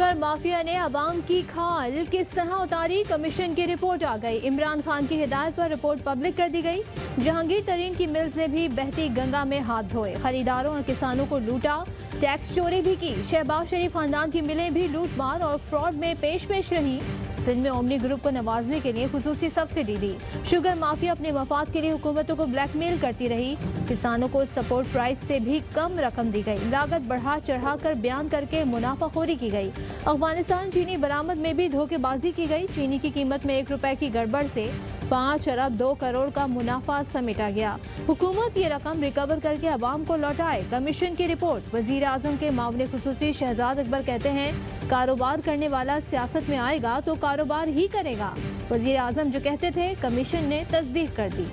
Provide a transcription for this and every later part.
Sugar mafia ने अवाम की खाल किस तरह उतारी, कमीशन की रिपोर्ट आ गई। इमरान खान की हिदायत पर रिपोर्ट पब्लिक कर दी गई। जहांगीर तरीन की मिल्स ने भी बहती गंगा में हाथ धोए, खरीदारों और किसानों को लूटा, टैक्स चोरी भी की। शहबाज शरीफ खानदान की मिलें भी लूटमार और फ्रॉड में पेश रही। सिंध में ओमनी ग्रुप को नवाजने के लिए खुसूसी सब्सिडी दी। शुगर माफिया अपने मफाद के लिए हुकूमतों को ब्लैकमेल करती रही। किसानों को सपोर्ट प्राइस से भी कम रकम दी गई। लागत बढ़ा चढ़ा कर बयान करके मुनाफाखोरी की गई। अफगानिस्तान चीनी बरामद में भी धोखेबाजी की गई। चीनी की कीमत में 1 रुपए की गड़बड़ से 5 अरब 2 करोड़ का मुनाफा समेटा गया। हुकूमत ये रकम रिकवर करके अवाम को लौटाए। कमीशन की रिपोर्ट। वजीर आजम के मामले खुसूसी शहजाद अकबर कहते हैं, कारोबार करने वाला सियासत में आएगा तो कारोबार ही करेगा। वजीर आजम जो कहते थे, कमीशन ने तस्दीक कर दी।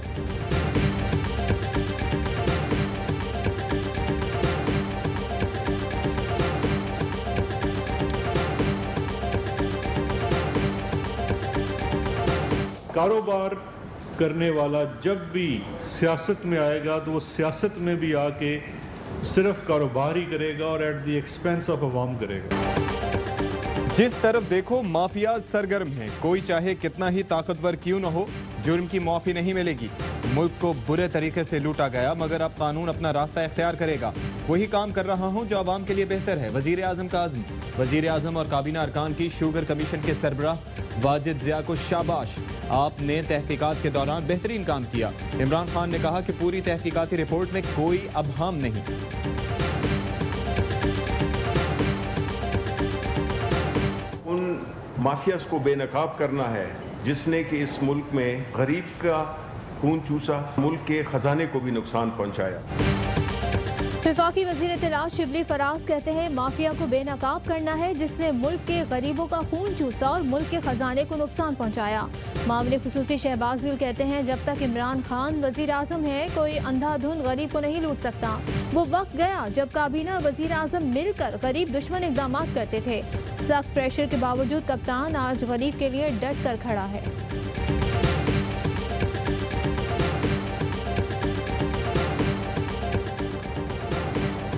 कारोबार करने वाला जब भी सियासत में आएगा तो वो सियासत में भी आके सिर्फ कारोबार ही करेगा और एट द एक्सपेंस ऑफ अवाम करेगा। जिस तरफ देखो माफिया सरगर्म है। कोई चाहे कितना ही ताकतवर क्यों न हो, जुर्म की माफी नहीं मिलेगी। मुल्क को बुरे तरीके से लूटा गया, मगर अब कानून अपना रास्ता इख्तियार करेगा। वही काम कर रहा हूं जो आवाम के लिए बेहतर है। वजीर आजम का आज़म। वजीर आजम और काबीना अरकान की शुगर कमीशन के सरबराह वाजिद ज़िया को शाबाश, आपने तहकीकात के दौरान बेहतरीन काम किया। इमरान खान ने कहा कि पूरी तहकीकाती रिपोर्ट में कोई अबहाम नहीं। उन माफियाज को बेनकाब करना है जिसने कि इस मुल्क में गरीब का खून चूसा, मुल्क के खजाने को भी नुकसान पहुंचाया। वफाकी वजीर इत्तलात शिबली फराज कहते हैं, माफिया को बेनकाब करना है जिसने मुल्क के गरीबों का खून चूसा और मुल्क के खजाने को नुकसान पहुंचाया। मामले खुसूसी शहबाज गिल कहते हैं, जब तक इमरान खान वजीर आजम है कोई अंधाधुन गरीब को नहीं लूट सकता। वो वक्त गया जब काबीना और वजीर आजम मिलकर गरीब दुश्मन इकदाम करते थे। सख्त प्रेशर के बावजूद कप्तान आज गरीब के लिए डट कर खड़ा है।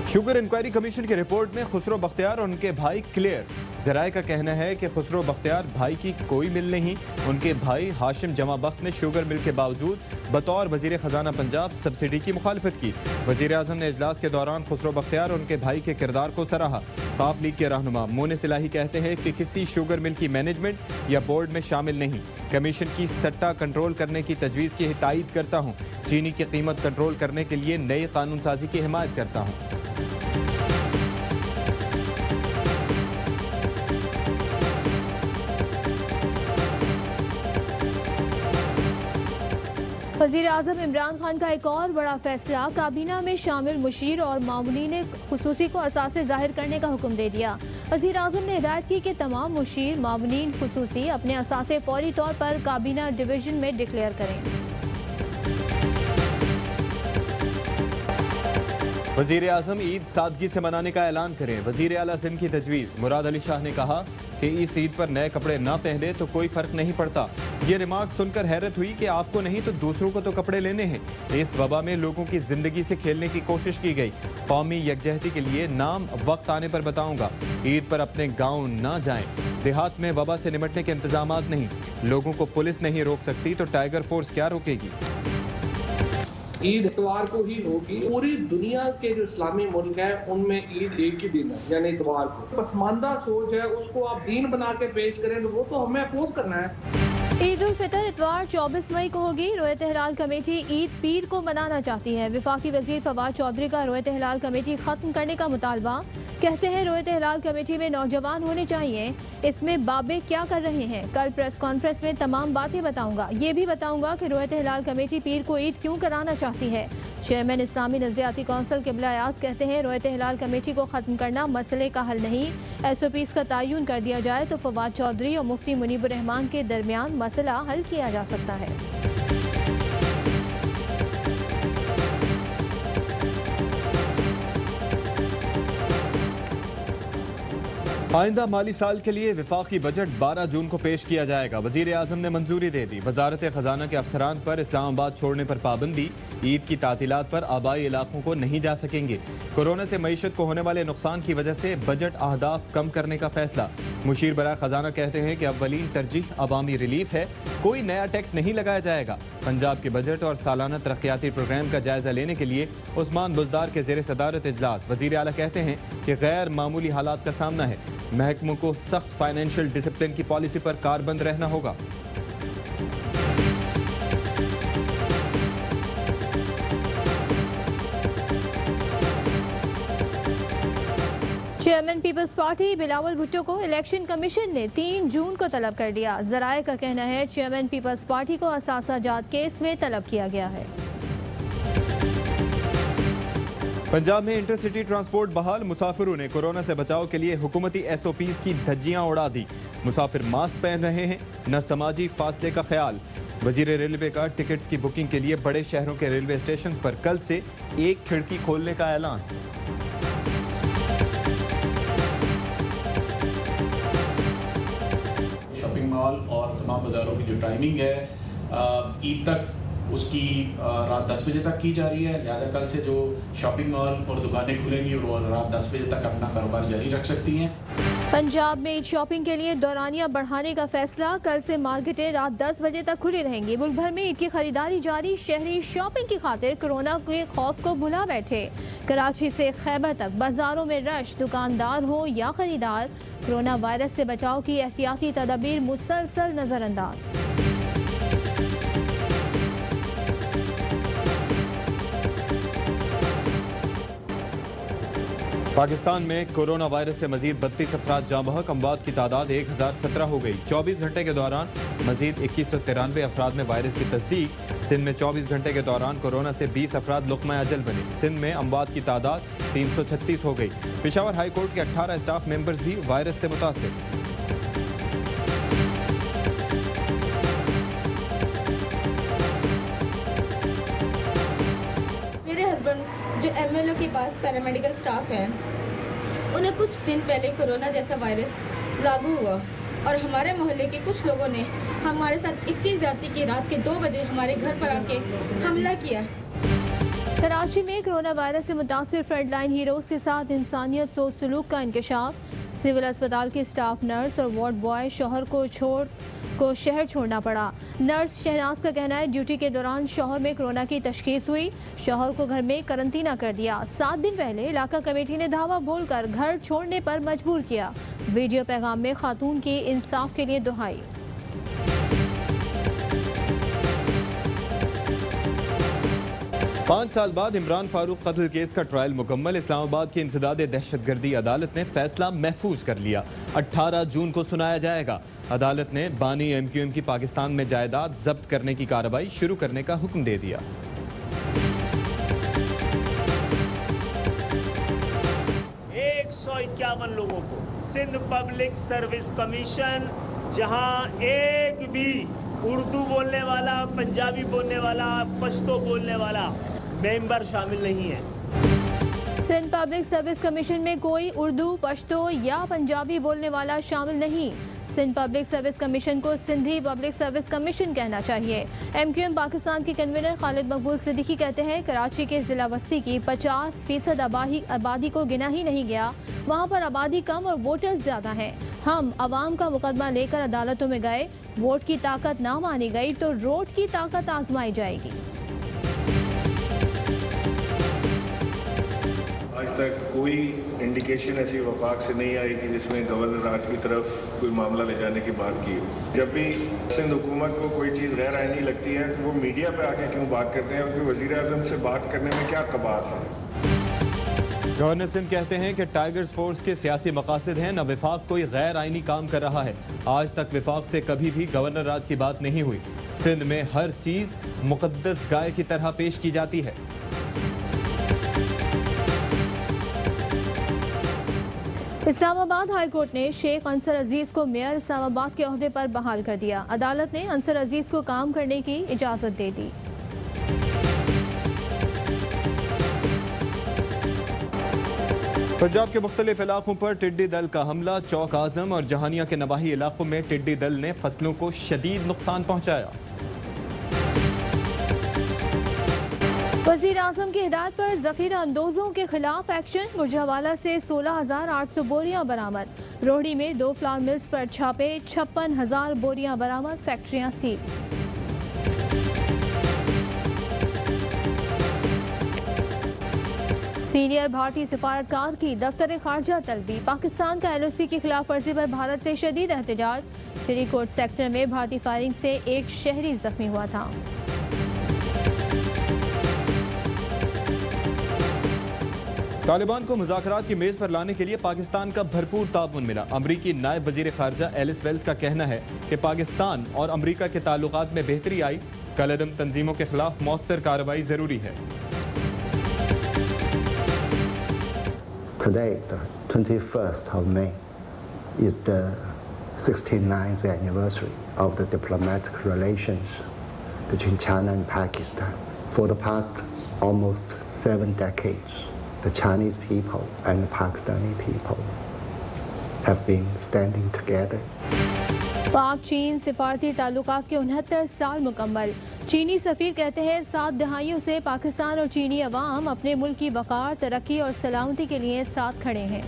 शुगर इंक्वायरी कमीशन की रिपोर्ट में खुसरो बख्तियार और उनके भाई क्लियर। जराए का कहना है कि खुसरो बख्तियार भाई की कोई मिल नहीं। उनके भाई हाशिम जमा बख्त ने शुगर मिल के बावजूद बतौर वजीर खजाना पंजाब सब्सिडी की मुखालफत की। वजीर आजम ने इजलास के दौरान खुसरो बख्तियार और उनके भाई के किरदार को सराहा। काफ लीग के रहनुमा मोने सिलाही कहते हैं कि किसी शुगर मिल की मैनेजमेंट या बोर्ड में शामिल नहीं। कमीशन की सट्टा कंट्रोल करने की तजवीज़ की तायीद करता हूँ। चीनी की कीमत कंट्रोल करने के लिए नई कानून साजी की हिमायत करता हूँ। वज़ीर आज़म इमरान खान का एक और बड़ा फैसला, काबीना में शामिल मुशीर और मामूलीन खुसूसी को असासे जाहिर करने का हुक्म दे दिया। वज़ीर आज़म ने हिदायत की कि तमाम मुशीर मामूलीन खुसूसी अपने असासे फौरी तौर पर काबीना डिवीजन में डिक्लेयर करें। वज़ीर आज़म ईद सादगी से मनाने का ऐलान करें। वज़ीर आला सिंध की तजवीज़। मुराद अली शाह ने कहा कि इस ईद पर नए कपड़े ना पहने तो कोई फ़र्क नहीं पड़ता। ये रिमार्क सुनकर हैरत हुई कि आपको नहीं तो दूसरों को तो कपड़े लेने हैं। इस वबा में लोगों की ज़िंदगी से खेलने की कोशिश की गई। कौमी यकजहती के लिए नाम वक्त आने पर बताऊँगा। ईद पर अपने गाँव ना जाएँ। देहात में वबा से निपटने के इंतजाम नहीं। लोगों को पुलिस नहीं रोक सकती तो टाइगर फोर्स क्या रोकेगी। ईद इतवार को ही होगी। पूरी दुनिया के जो इस्लामी मुल्क हैं उनमें ईद एक ही दिन है, यानी इतवार को। पसमानदा सोच है उसको आप दीन बना के पेश करें तो वो तो हमें अपोज करना है। ईद उल फितर इतवार 24 मई को होगी। रोयत हिलाल कमेटी ईद पीर को मनाना चाहती है। वफाकी वजीर फवाद चौधरी का रोयत हिलाल कमेटी खत्म करने का मुतालबा। कहते हैं रोयत हिलाल कमेटी में नौजवान होने चाहिए। इसमें बाबे क्या कर रहे हैं, कल प्रेस कॉन्फ्रेंस में तमाम बातें बताऊंगा। ये भी बताऊंगा कि रोयत हिलाल कमेटी पीर को ईद क्यों कराना चाहती है। चेयरमैन इस्लामी नज़रियाती कौंसिल किबला अयाज कहते हैं, रोयत हिलाल कमेटी को खत्म करना मसले का हल नहीं। SOPs का तयन कर दिया जाए तो फवाद चौधरी और मुफ्ती मुनीबुर रहमान के दरमियान मसला हल किया जा सकता है। आइंदा माली साल के लिए विफाकी बजट 12 जून को पेश किया जाएगा। वजीर आजम ने मंजूरी दे दी। वजारत खजाना के अफसरान पर इस्लामाबाद छोड़ने पर पाबंदी। ईद की तातीलात पर आबाई इलाकों को नहीं जा सकेंगे। कोरोना से मईशत को होने वाले नुकसान की वजह से बजट अहदाफ कम करने का फैसला। मुशीर बराए खजाना कहते हैं कि अव्वलीन तरजीह अवामी रिलीफ है, कोई नया टैक्स नहीं लगाया जाएगा। पंजाब के बजट और सालाना तरक्याती प्रोग्राम का जायजा लेने के लिए उस्मान बुजदार के ज़ेर सदारत इजलास। वजीर आला कहते हैं कि गैर मामूली हालात का सामना है, महकमों को सख्त फाइनेंशियल डिसिप्लिन की पॉलिसी पर कारबंद रहना होगा। Chairman Peoples Party Bilawal Bhutto को इलेक्शन कमीशन ने 3 जून को तलब कर दिया। जराए का कहना है चेयरमैन पीपल्स पार्टी को असासा जात केस में तलब किया गया है। पंजाब में इंटरसिटी ट्रांसपोर्ट बहाल। मुसाफिरों ने कोरोना से बचाव के लिए हुकूमती SOPs की धज्जियां उड़ा दी। मुसाफिर मास्क पहन रहे हैं, न समाजी फासले का ख्याल। वजीर रेलवे का टिकट्स की बुकिंग के लिए बड़े शहरों के रेलवे स्टेशन पर कल से एक खिड़की खोलने का ऐलान। शॉपिंग मॉल और तमाम बाज़ारों की जो टाइमिंग है ईद तक उसकी रात 10 बजे तक की जा रही है। लिहाजा कल से जो शॉपिंग मॉल और दुकानें खुलेंगी वो रात 10 बजे तक अपना कारोबार जारी रख सकती हैं। पंजाब में ईद शॉपिंग के लिए दौरानिया बढ़ाने का फैसला। कल से मार्केटें रात 10 बजे तक खुली रहेंगी। मुल्क भर में ईद की खरीदारी जारी। शहरी शॉपिंग की खातिर कोरोना के खौफ को भुला बैठे। कराची से खैबर तक बाजारों में रश, दुकानदार हो या खरीदार, कोरोना वायरस से बचाव की एहतियाती तदबीर मुसलसल नजरअंदाज। पाकिस्तान में कोरोना वायरस से मजीद 32 अफराद जाँ बहक। अमवात की तादाद 1017 हो गई। 24 घंटे के दौरान मजीद 2193 अफराद में वायरस की तस्दीक। सिंध में 24 घंटे के दौरान कोरोना से 20 अफराद लुक़मा अजल बने। सिंध में अमवात की तादाद 336 हो गई। पेशावर हाई कोर्ट के 18 स्टाफ मेंबर्स भी वायरस से मुतासिर। मेरे हस्बैंड जो MLO के पास पैरामेडिकल स्टाफ है, उन्हें कुछ दिन पहले कोरोना जैसा वायरस लागू हुआ और हमारे मोहल्ले के कुछ लोगों ने हमारे साथ इतनी ज्यादती की रात के 2 बजे हमारे घर पर आके हमला किया। कराची में कोरोना वायरस से मुतासिर फ्रंटलाइन हीरोज के साथ इंसानियत सोच सलूक का इंकशाफ। सिविल अस्पताल की स्टाफ नर्स और वार्ड बॉय शौहर को शहर छोड़ना पड़ा। नर्स शहनाज का कहना है ड्यूटी के दौरान शौहर में कोरोना की तशखीस हुई। शौहर को घर में करंतना कर दिया। 7 दिन पहले इलाका कमेटी ने धावा बोलकर घर छोड़ने पर मजबूर किया। वीडियो पैगाम में खातून की इंसाफ के लिए दुहाई। 5 साल बाद इमरान फारूक कत्ल केस का ट्रायल मुकम्मल। इस्लामाबाद की इंसदादे दहशतगर्दी अदालत ने फैसला महफूज कर लिया। 18 जून को सुनाया जाएगा। अदालत ने बानी MQM की पाकिस्तान में जायदाद जब्त करने की कार्रवाई शुरू करने का हुक्म दे दिया। लोगों को सिंध पब्लिक सर्विस कमीशन, जहां एक भी उर्दू बोलने वाला, पंजाबी बोलने वाला, पश्तो बोलने वाला मेंबर शामिल नहीं है। सिंध पब्लिक सर्विस कमीशन में कोई उर्दू, पश्तो या पंजाबी बोलने वाला शामिल नहीं। सिंध पब्लिक सर्विस कमीशन को सिंधी पब्लिक सर्विस कमीशन कहना चाहिए। MQM पाकिस्तान के कन्वीनर खालिद मकबूल सिद्दीकी कहते हैं कराची के जिला बस्ती की 50% आबादी को गिना ही नहीं गया। वहाँ पर आबादी कम और वोटर्स ज़्यादा हैं। हम अवाम का मुकदमा लेकर अदालतों में गए, वोट की ताकत ना मानी गई तो रोड की ताकत आजमाई जाएगी। आज तक कोई इंडिकेशन ऐसी वफाक से नहीं आई कि जिसमें गवर्नर राज की तरफ कोई मामला ले जाने की बात की। जब भी सिंध हुकूमत को कोई चीज़ गैर आईनी लगती है तो वो मीडिया पे आके क्यों बात करते हैं? उनके वज़ीर आज़म से बात करने में क्या कबात है? गवर्नर सिंध कहते हैं कि टाइगर्स फोर्स के सियासी मकासद हैं, न विफाक कोई गैर आईनी काम कर रहा है। आज तक विफाक से कभी भी गवर्नर राज की बात नहीं हुई। सिंध में हर चीज़ मुकद्दस गाय की तरह पेश की जाती है। इस्लामाबाद हाई कोर्ट ने शेख अंसर अजीज को मेयर इस्लामाबाद के ओहदे पर बहाल कर दिया। अदालत ने अंसर अजीज को काम करने की इजाज़त दे दी। पंजाब के मुख्तलिफ इलाकों पर टिड्डी दल का हमला। चौक आजम और जहानिया के नवाही इलाकों में टिड्डी दल ने फसलों को शदीद नुकसान पहुंचाया। वज़ीर आज़म की हिदायत पर ज़ख़ीरा अंदोज़ों के खिलाफ एक्शन। गुजरावाला से 16,800 बोरियां बरामद। रोहड़ी में 2 फ्लावर मिल्स पर छापे। 56,000 बोरियां बरामद। फैक्ट्रियां सील। सीनियर भारतीय सिफारतकार की दफ्तर खारजा तलबी। पाकिस्तान का LOC की खिलाफ वर्जी पर भारत से शदीद एहतजाज। चिरीकोट सेक्टर में भारतीय फायरिंग से एक शहरी जख्मी हुआ था। तालिबान को मुज़ाकरात की मेज़ पर लाने के लिए पाकिस्तान का भरपूर ताउन मिला। अमरीकी नायब वज़ीर ख़ारजा एलिस वेल्स का कहना है कि पाकिस्तान और अमरीका के ताल्लुकात में बेहतरी आई। कलअदम तंजीमों के खिलाफ मौसर कार्रवाई ज़रूरी है। Today, the 21st of May, is the 69th anniversary of the diplomatic relations between China and Pakistan. For the past almost 7 decades, the Chinese people and the Pakistani people have been standing together. पाक चीन सिफारती ताल्लुकात के 69 साल मुकम्मल। चीनी सफीर कहते हैं 7 दहाइयों से पाकिस्तान और चीनी अवाम अपने मुल्क की वक़ार, तरक्की और सलामती के लिए साथ खड़े हैं।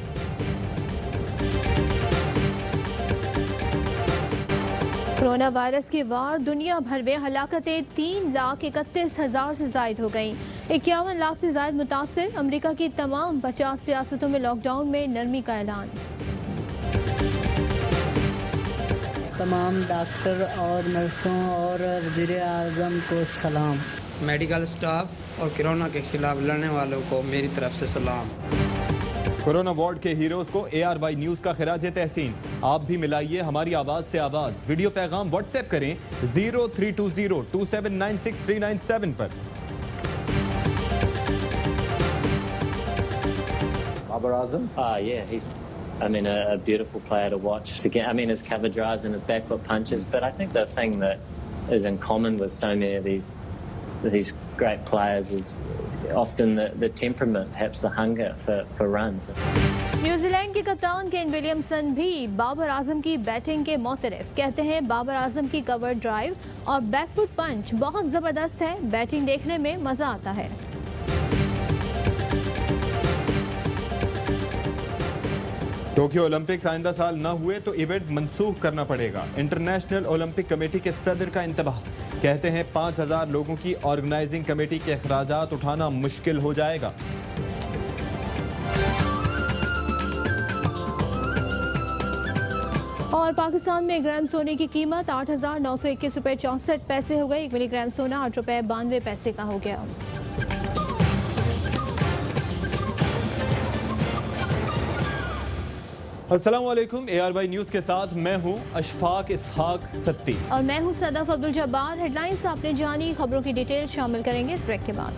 कोरोना वायरस की वार दुनिया भर में हलाकतें 3,31,000 से जायद हो गईं। 51 लाख से जायद मुतासिर। अमरीका की तमाम 50 रियासतों में लॉकडाउन में नरमी का ऐलान। तमाम डॉक्टर और नर्सों और वज़ीर आज़म को सलाम। मेडिकल स्टाफ और कोरोना के खिलाफ लड़ने वालों को मेरी तरफ से सलाम। कोरोना वार्ड के हीरोज़ को ARY न्यूज़ का खिराज तहसीन। आप भी मिलाइए हमारी आवाज़ से आवाज़। वीडियो पैगाम व्हाट्सएप करें 032027963997 पर। Babar Azam? Yeah, he's a beautiful player to watch. Again, his cover drives and his back foot punches, but I think the thing that is in common with so many of these great players is often the temperament, perhaps the hunger for runs. New Zealand के कप्तान Kane Williamson भी बाबर आजम की batting के मोतरफ। कहते हैं बाबर आजम की cover drive और back foot पंच बहुत ज़बरदस्त है। बैटिंग देखने में मज़ा आता है। टोक्यो ओलंपिक्स आइंदा साल न हुए तो इवेंट मनसूख करना पड़ेगा। इंटरनेशनल ओलंपिक कमेटी के सदर का इंतबाह। कहते हैं 5,000 लोगों की ऑर्गेनाइजिंग कमेटी के अखराजात उठाना मुश्किल हो जाएगा। और पाकिस्तान में 1 ग्राम सोने की कीमत 8,921 रुपये 64 पैसे हो गई। 1 मिलीग्राम सोना 8 रुपये 92 पैसे का हो गया। अस्सलामुअलैकुम। ARY न्यूज़ के साथ मैं हूं अशफाक इसहाक सत्ती और मैं हूं सदफ अब्दुल जब्बार। हेडलाइंस आपने जानी, खबरों की डिटेल शामिल करेंगे इस ब्रेक के बाद।